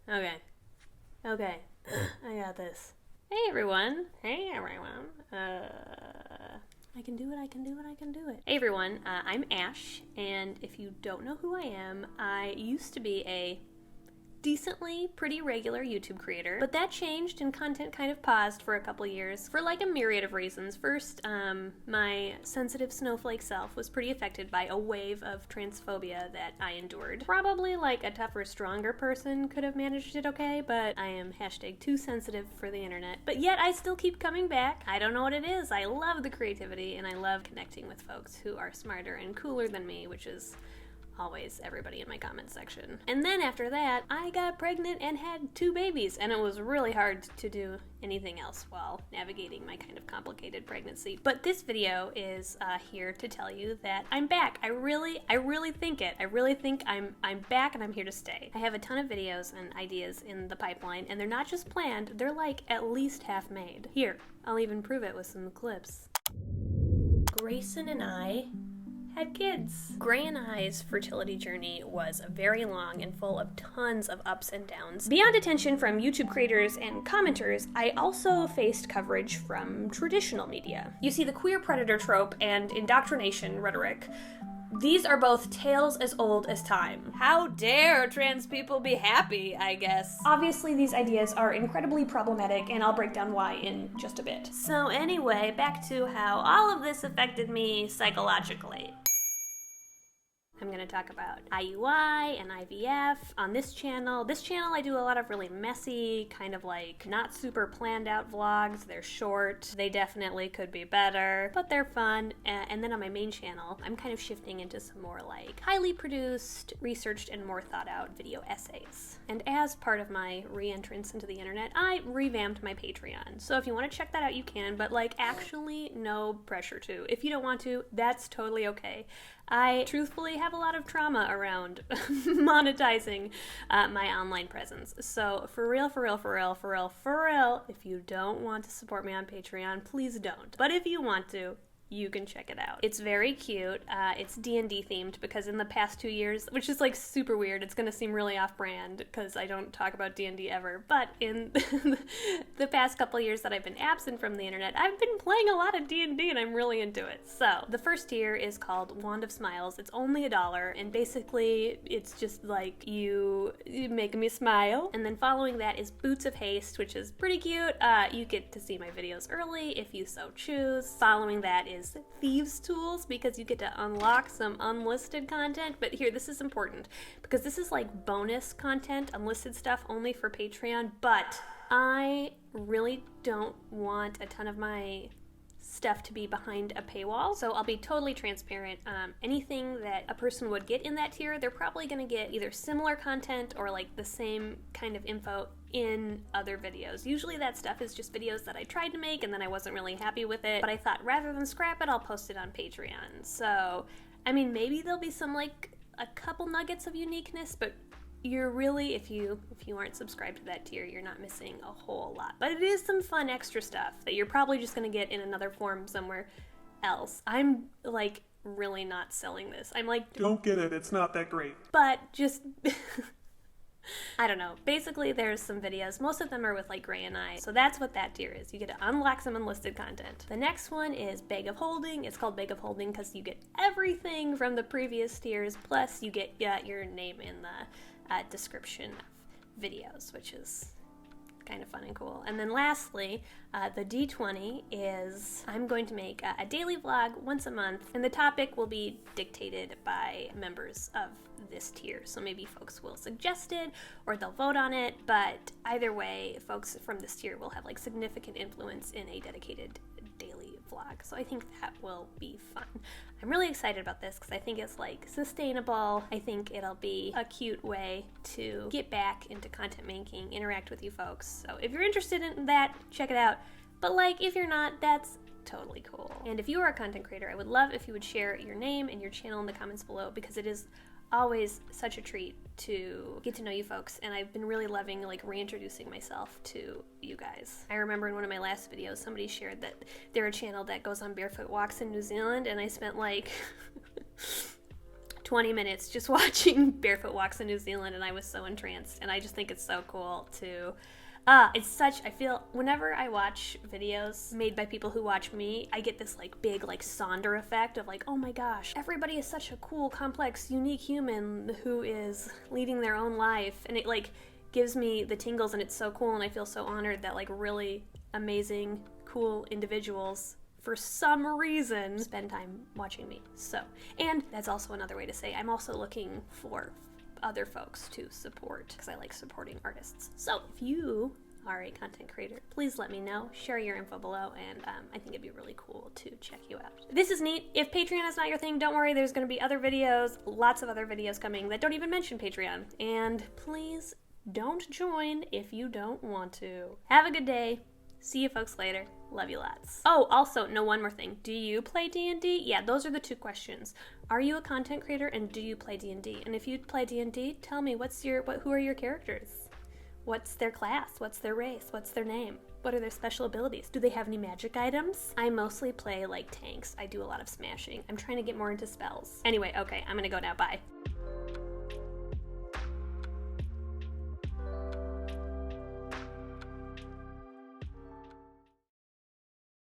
Okay. I got this. Hey everyone. I can do it. Hey everyone, I'm Ash, and if you don't know who I am, I used to be a decently pretty regular YouTube creator, but that changed and content kind of paused for a couple years for like a myriad of reasons. First, my sensitive snowflake self was pretty affected by a wave of transphobia that I endured. Probably like a tougher, stronger person could have managed it okay, but I am #too sensitive for the internet. But yet I still keep coming back. I don't know what it is. I love the creativity and I love connecting with folks who are smarter and cooler than me, which is always everybody in my comment section. And then after that, I got pregnant and had 2 babies, and it was really hard to do anything else while navigating my kind of complicated pregnancy. But this video is here to tell you that I'm back. I really think it. I really think I'm back and I'm here to stay. I have a ton of videos and ideas in the pipeline, and they're not just planned, they're like at least half made. Here, I'll even prove it with some clips. Grayson and I had kids. Gray and I's fertility journey was very long and full of tons of ups and downs. Beyond attention from YouTube creators and commenters, I also faced coverage from traditional media. You see, the queer predator trope and indoctrination rhetoric, these are both tales as old as time. How dare trans people be happy, I guess. Obviously, these ideas are incredibly problematic, and I'll break down why in just a bit. So anyway, back to how all of this affected me psychologically. I'm going to talk about IUI and IVF on this channel. This channel I do a lot of really messy, kind of like not super planned out vlogs. They're short. They definitely could be better, but they're fun. And then on my main channel, I'm kind of shifting into some more like highly produced, researched, and more thought out video essays. And as part of my re-entrance into the internet, I revamped my Patreon. So if you want to check that out, you can, but like actually no pressure to. If you don't want to, that's totally okay. I truthfully have a lot of trauma around monetizing my online presence. So for real, if you don't want to support me on Patreon, please don't. But if you want to, you can check it out. It's very cute. It's D&D themed because in the past 2 years, which is like super weird, it's gonna seem really off-brand because I don't talk about D&D ever, but in the past couple years that I've been absent from the internet, I've been playing a lot of D&D and I'm really into it. So the first tier is called Wand of Smiles. It's only $1 and basically it's just like you make me smile. And then following that is Boots of Haste, which is pretty cute. You get to see my videos early if you so choose. Following that is Thieves Tools because you get to unlock some unlisted content. But here, this is important because this is like bonus content, unlisted stuff only for Patreon, but I really don't want a ton of my stuff to be behind a paywall, so I'll be totally transparent. Anything that a person would get in that tier, they're probably going to get either similar content or like the same kind of info in other videos. Usually that stuff is just videos that I tried to make and then I wasn't really happy with it, but I thought rather than scrap it, I'll post it on Patreon. So, I mean, maybe there'll be some like a couple nuggets of uniqueness, but you're really, if you aren't subscribed to that tier, you're not missing a whole lot. But it is some fun extra stuff that you're probably just going to get in another form somewhere else. I'm like really not selling this. I'm like, don't get it, it's not that great. But just I don't know. Basically, there's some videos. Most of them are with like Gray and I. So that's what that tier is. You get to unlock some unlisted content. The next one is Bag of Holding. It's called Bag of Holding because you get everything from the previous tiers. Plus, you get your name in the description of videos, which is kind of fun and cool. And then lastly, the D20 is I'm going to make a daily vlog once a month, and the topic will be dictated by members of this tier. So maybe folks will suggest it or they'll vote on it, but either way, folks from this tier will have like significant influence in a dedicated daily vlog. So I think that will be fun. I'm really excited about this because I think it's like sustainable. I think it'll be a cute way to get back into content making, interact with you folks. So if you're interested in that, check it out. But like if you're not, that's totally cool. And if you are a content creator, I would love if you would share your name and your channel in the comments below because it is always such a treat to get to know you folks, and I've been really loving like reintroducing myself to you guys. I remember in one of my last videos somebody shared that they're a channel that goes on barefoot walks in New Zealand, and I spent like 20 minutes just watching barefoot walks in New Zealand, and I was so entranced. And I just think it's so cool to... I feel whenever I watch videos made by people who watch me, I get this like big like Sonder effect of like, oh my gosh, everybody is such a cool, complex, unique human who is leading their own life. And it like gives me the tingles, and it's so cool, and I feel so honored that like really amazing, cool individuals for some reason spend time watching me. So, and that's also another way to say I'm also looking for other folks to support, because I like supporting artists. So if you are a content creator, please let me know. Share your info below, and I think it'd be really cool to check you out. This is neat. If Patreon is not your thing, don't worry. There's going to be other videos, lots of other videos coming that don't even mention Patreon. And please don't join if you don't want to. Have a good day. See you folks later. Love you lots. Oh, also, no, one more thing. Do you play D&D? Yeah, those are the two questions. Are you a content creator, and do you play D&D? And if you play D&D, tell me who are your characters? What's their class? What's their race? What's their name? What are their special abilities? Do they have any magic items? I mostly play like tanks. I do a lot of smashing. I'm trying to get more into spells. Anyway, okay, I'm gonna go now. Bye.